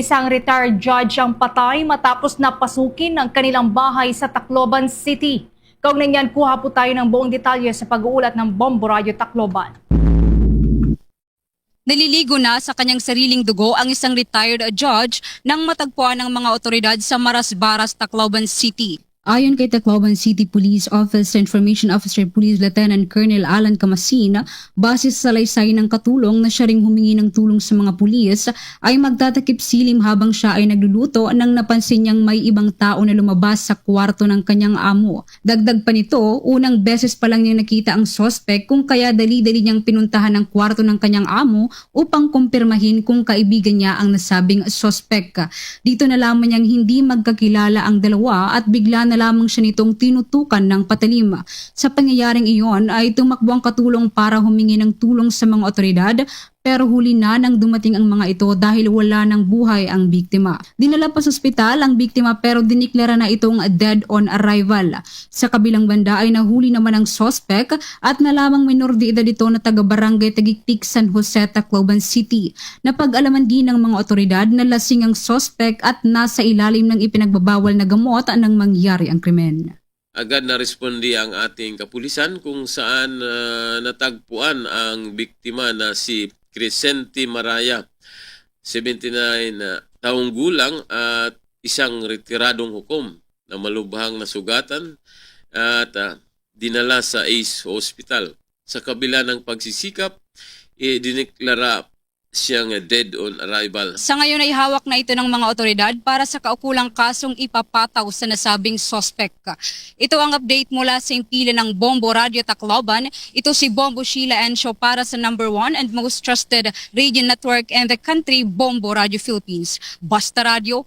Isang retired judge ang patay matapos napasukin ang kanilang bahay sa Tacloban City. Kaugnay niyan, kuha po tayo ng buong detalye sa pag-uulat ng Bombo Radio Tacloban. Naliligo na sa kanyang sariling dugo ang isang retired judge nang matagpuan ng mga otoridad sa Marasbaras, Tacloban City. Ayon kay Tacloban City Police Office Information Officer Police Lieutenant Colonel Alan Camasin, base sa salaysay ng katulong na siya ring humingi ng tulong sa mga pulis, ay magtatakip silim habang siya ay nagluluto nang napansin niyang may ibang tao na lumabas sa kwarto ng kanyang amo. Dagdag pa nito, unang beses pa lang niya nakita ang suspect kung kaya dali-dali niyang pinuntahan ang kwarto ng kanyang amo upang kumpirmahin kung kaibigan niya ang nasabing suspect. Dito nalaman niyang hindi magkakilala ang dalawa at bigla na lamang siya nitong tinutukan ng patalim. Sa pangyayaring iyon ay tumakbo ang katulong para humingi ng tulong sa mga otoridad, pero huli na nang dumating ang mga ito dahil wala ng buhay ang biktima. Dinala pa sa ospital ang biktima pero diniklara na itong dead on arrival. Sa kabilang banda ay nahuli naman ang suspect at nalamang minor de edad ito na taga-barangay Tagigtik, San Jose, Tacloban City. Napag-alaman din ng mga otoridad na lasing ang suspect at nasa ilalim ng ipinagbabawal na gamot nang mangyari ang krimen. Agad na respondi ang ating kapulisan kung saan natagpuan ang biktima na si Crescenti Maraya, 79 taong gulang at isang retiradong hukom na malubhang nasugatan at dinala sa ACE Hospital. Sa kabila ng pagsisikap, dineklara siyang dead on arrival. Sa ngayon ay hawak na ito ng mga otoridad para sa kaukulang kasong ipapataw sa nasabing suspect. Ito ang update mula sa impila ng Bombo Radio Tacloban. Ito si Bombo Sheila Encio para sa #1 and most trusted radio network in the country, Bombo Radio Philippines. Basta Radio,